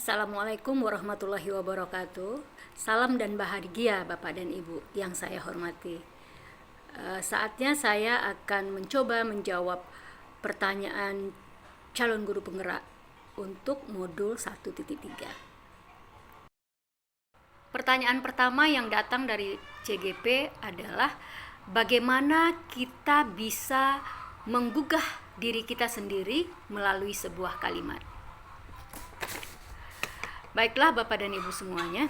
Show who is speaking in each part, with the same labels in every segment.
Speaker 1: Assalamualaikum warahmatullahi wabarakatuh. Salam dan bahagia Bapak dan Ibu yang saya hormati. Saatnya saya akan mencoba menjawab pertanyaan calon guru penggerak untuk modul 1.3. Pertanyaan pertama yang datang dari CGP adalah bagaimana kita bisa menggugah diri kita sendiri melalui sebuah kalimat. Baiklah Bapak dan Ibu semuanya,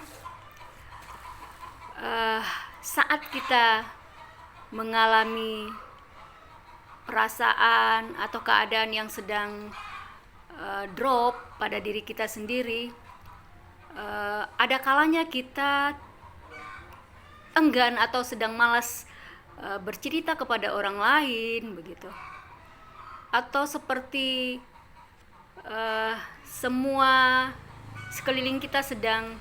Speaker 1: saat kita mengalami perasaan atau keadaan yang sedang drop pada diri kita sendiri, ada kalanya kita enggan atau sedang malas bercerita kepada orang lain begitu, atau seperti semua sekeliling kita sedang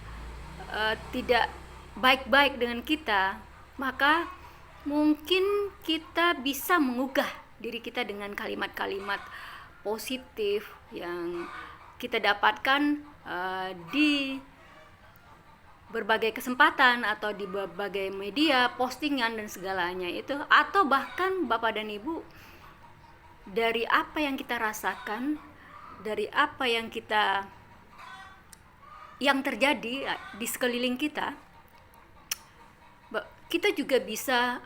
Speaker 1: tidak baik-baik dengan kita, maka mungkin kita bisa mengugah diri kita dengan kalimat-kalimat positif yang kita dapatkan di berbagai kesempatan atau di berbagai media, postingan dan segalanya itu, atau bahkan Bapak dan Ibu dari apa yang kita rasakan, dari apa yang terjadi di sekeliling kita, kita juga bisa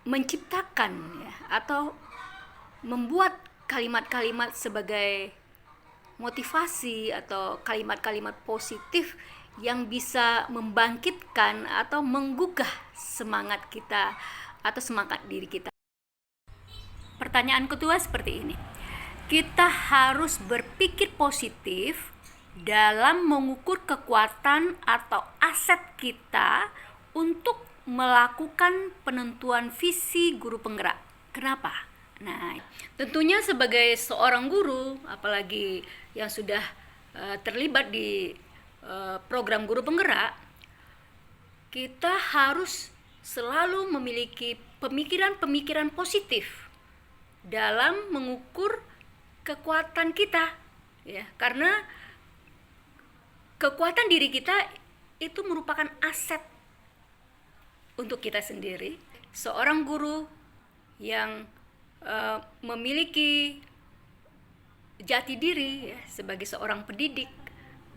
Speaker 1: menciptakan ya, atau membuat kalimat-kalimat sebagai motivasi atau kalimat-kalimat positif yang bisa membangkitkan atau menggugah semangat kita atau semangat diri kita. Pertanyaan kedua seperti ini. Kita harus berpikir positif dalam mengukur kekuatan atau aset kita untuk melakukan penentuan visi guru penggerak. Kenapa? Nah, tentunya sebagai seorang guru, apalagi yang sudah terlibat di program guru penggerak, kita harus selalu memiliki pemikiran-pemikiran positif dalam mengukur kekuatan kita, ya, karena kekuatan diri kita itu merupakan aset untuk kita sendiri. Seorang guru yang memiliki jati diri ya, sebagai seorang pendidik,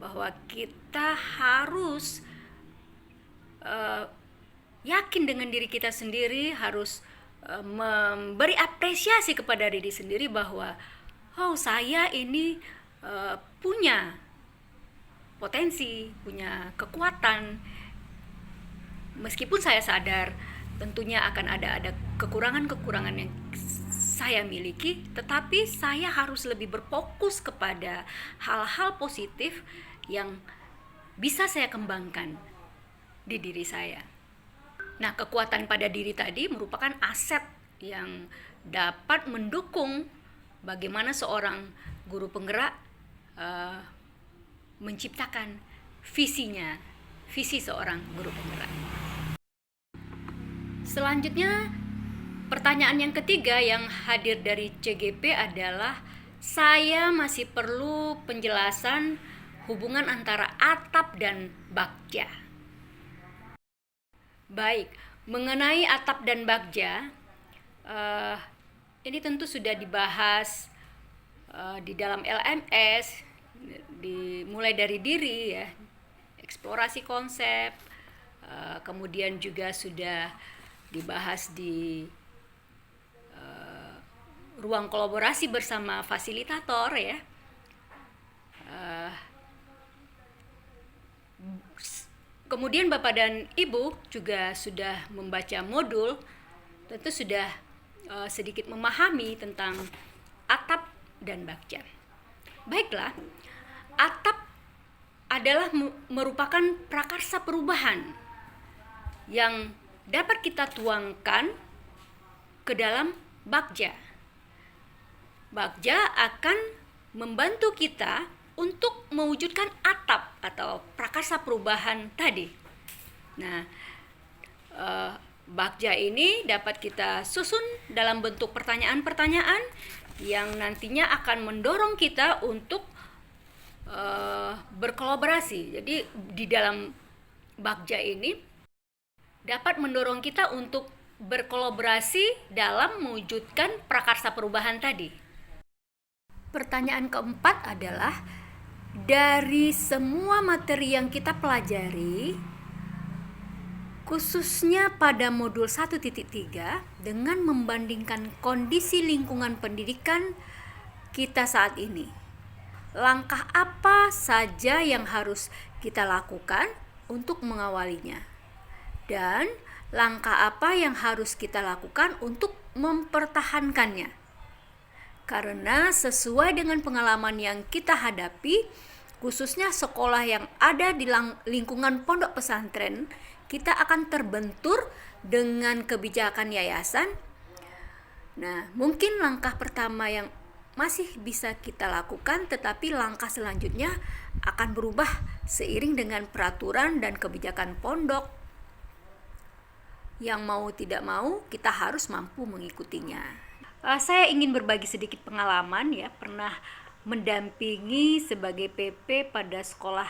Speaker 1: bahwa kita harus yakin dengan diri kita sendiri, harus memberi apresiasi kepada diri sendiri bahwa saya ini punya potensi, punya kekuatan. Meskipun saya sadar tentunya akan ada kekurangan-kekurangan yang saya miliki, tetapi saya harus lebih berfokus kepada hal-hal positif yang bisa saya kembangkan di diri saya. Nah, kekuatan pada diri tadi merupakan aset yang dapat mendukung bagaimana seorang guru penggerak menciptakan visi seorang guru penggerak. Selanjutnya, pertanyaan yang ketiga yang hadir dari CGP adalah, saya masih perlu penjelasan hubungan antara atap dan bagja. Baik, mengenai atap dan bagja, ini tentu sudah dibahas di dalam LMS, dimulai dari diri ya, eksplorasi konsep, kemudian juga sudah dibahas di ruang kolaborasi bersama fasilitator ya. Kemudian Bapak dan Ibu juga sudah membaca modul, tentu sudah sedikit memahami tentang atap dan bagja. Baiklah, atap adalah merupakan prakarsa perubahan yang dapat kita tuangkan ke dalam bagja. Bagja akan membantu kita untuk mewujudkan atap atau prakarsa perubahan tadi. Nah, bagja ini dapat kita susun dalam bentuk pertanyaan-pertanyaan yang nantinya akan mendorong kita untuk berkolaborasi berkolaborasi. Jadi di dalam Bagja ini dapat mendorong kita untuk berkolaborasi dalam mewujudkan prakarsa perubahan tadi. Pertanyaan keempat adalah, dari semua materi yang kita pelajari, khususnya pada modul 1.3, dengan membandingkan kondisi lingkungan pendidikan kita saat ini, langkah apa saja yang harus kita lakukan untuk mengawalinya? Dan langkah apa yang harus kita lakukan untuk mempertahankannya? Karena sesuai dengan pengalaman yang kita hadapi, khususnya sekolah yang ada di lingkungan pondok pesantren, kita akan terbentur dengan kebijakan yayasan. Nah, mungkin langkah pertama yang masih bisa kita lakukan, tetapi langkah selanjutnya akan berubah seiring dengan peraturan dan kebijakan pondok. Yang mau tidak mau, kita harus mampu mengikutinya. Saya ingin berbagi sedikit pengalaman ya, pernah mendampingi sebagai PP pada sekolah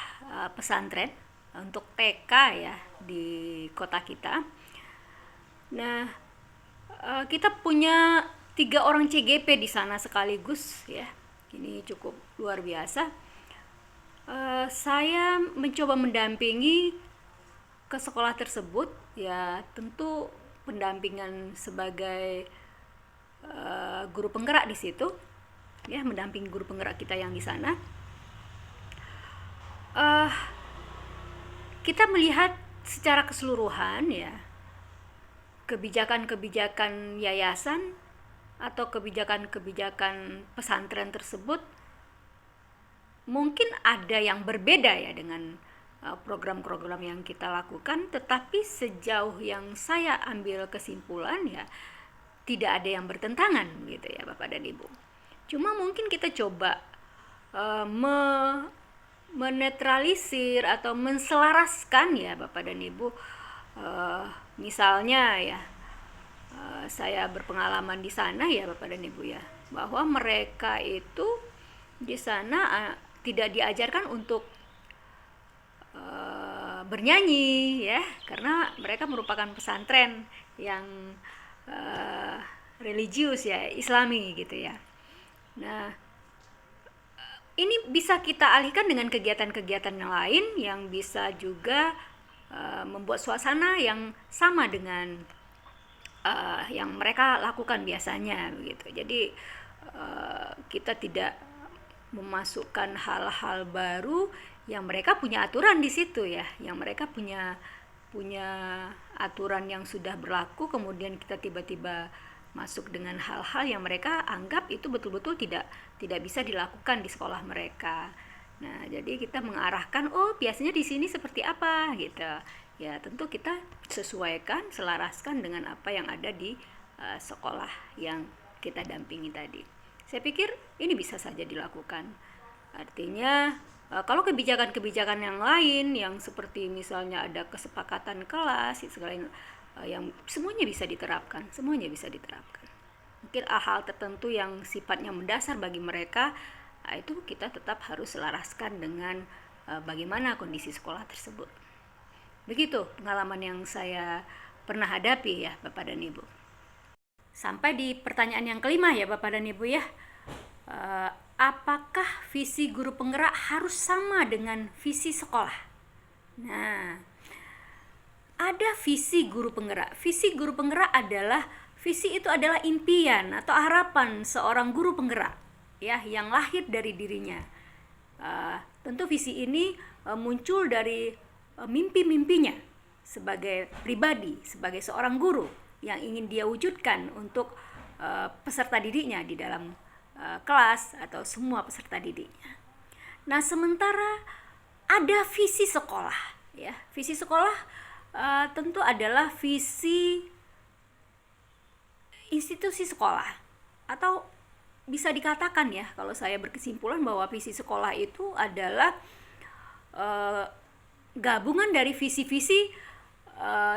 Speaker 1: pesantren untuk TK ya di kota kita. Nah, kita punya 3 orang CGP di sana sekaligus ya. Ini cukup luar biasa. Saya mencoba mendampingi ke sekolah tersebut ya, tentu pendampingan sebagai guru penggerak di situ ya, mendampingi guru penggerak kita yang di sana. Kita melihat secara keseluruhan ya, kebijakan-kebijakan yayasan atau kebijakan-kebijakan pesantren tersebut mungkin ada yang berbeda ya dengan program-program yang kita lakukan, tetapi sejauh yang saya ambil kesimpulan ya, tidak ada yang bertentangan gitu ya Bapak dan Ibu. Cuma mungkin kita coba menetralisir atau menselaraskan ya Bapak dan Ibu. Misalnya ya, saya berpengalaman di sana ya Bapak dan Ibu ya, bahwa mereka itu di sana tidak diajarkan untuk bernyanyi ya, karena mereka merupakan pesantren yang religius ya, Islami gitu ya. Nah, ini bisa kita alihkan dengan kegiatan-kegiatan yang lain yang bisa juga membuat suasana yang sama dengan yang mereka lakukan biasanya begitu. Jadi kita tidak memasukkan hal-hal baru yang mereka punya aturan di situ ya, yang mereka punya aturan yang sudah berlaku, kemudian kita tiba-tiba masuk dengan hal-hal yang mereka anggap itu betul-betul tidak bisa dilakukan di sekolah mereka. Nah, jadi kita mengarahkan, oh biasanya di sini seperti apa gitu. Ya, tentu kita sesuaikan, selaraskan dengan apa yang ada di sekolah yang kita dampingi tadi. Saya pikir ini bisa saja dilakukan. Artinya kalau kebijakan-kebijakan yang lain yang seperti misalnya ada kesepakatan kelas segala yang semuanya bisa diterapkan. Mungkin hal tertentu yang sifatnya mendasar bagi mereka, itu kita tetap harus selaraskan dengan bagaimana kondisi sekolah tersebut. Begitu pengalaman yang saya pernah hadapi ya Bapak dan Ibu. Sampai di pertanyaan yang kelima ya Bapak dan Ibu ya. Apakah visi guru penggerak harus sama dengan visi sekolah? Nah, ada visi guru penggerak. Visi guru penggerak adalah, visi itu adalah impian atau harapan seorang guru penggerak ya, yang lahir dari dirinya. Tentu visi ini muncul dari mimpi-mimpinya sebagai pribadi, sebagai seorang guru yang ingin dia wujudkan untuk peserta didiknya di dalam kelas atau semua peserta didiknya. Nah, sementara ada visi sekolah ya. Visi sekolah tentu adalah visi institusi sekolah, atau bisa dikatakan ya, kalau saya berkesimpulan bahwa visi sekolah itu adalah gabungan dari visi-visi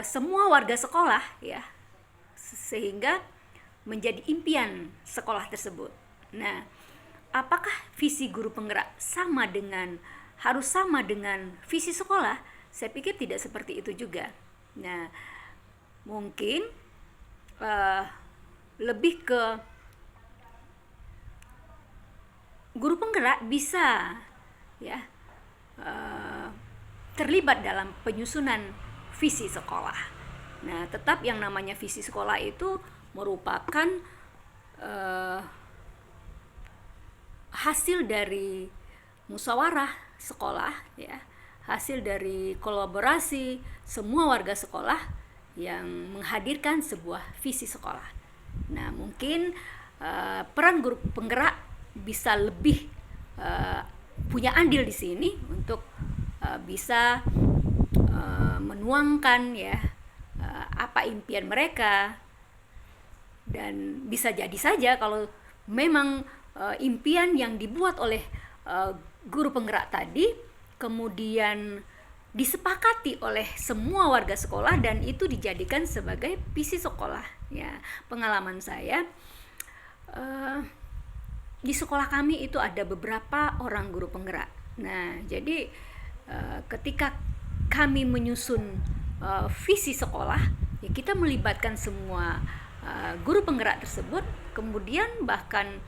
Speaker 1: semua warga sekolah ya, sehingga menjadi impian sekolah tersebut. Nah, apakah visi guru penggerak sama dengan harus sama dengan visi sekolah, saya pikir tidak seperti itu juga. Nah, mungkin lebih ke guru penggerak bisa ya terlibat dalam penyusunan visi sekolah. Nah, tetap yang namanya visi sekolah itu merupakan hasil dari musyawarah sekolah ya, hasil dari kolaborasi semua warga sekolah yang menghadirkan sebuah visi sekolah. Nah, mungkin peran guru penggerak bisa lebih punya andil di sini untuk bisa menuangkan ya apa impian mereka, dan bisa jadi saja kalau memang impian yang dibuat oleh guru penggerak tadi kemudian disepakati oleh semua warga sekolah dan itu dijadikan sebagai visi sekolah ya. Pengalaman saya di sekolah kami itu ada beberapa orang guru penggerak. Nah, jadi ketika kami menyusun visi sekolah ya, kita melibatkan semua guru penggerak tersebut, kemudian bahkan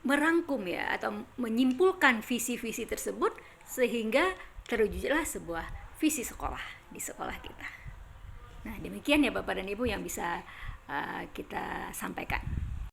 Speaker 1: merangkum ya atau menyimpulkan visi-visi tersebut sehingga terwujudlah sebuah visi sekolah di sekolah kita. Nah, demikian ya Bapak dan Ibu yang bisa kita sampaikan.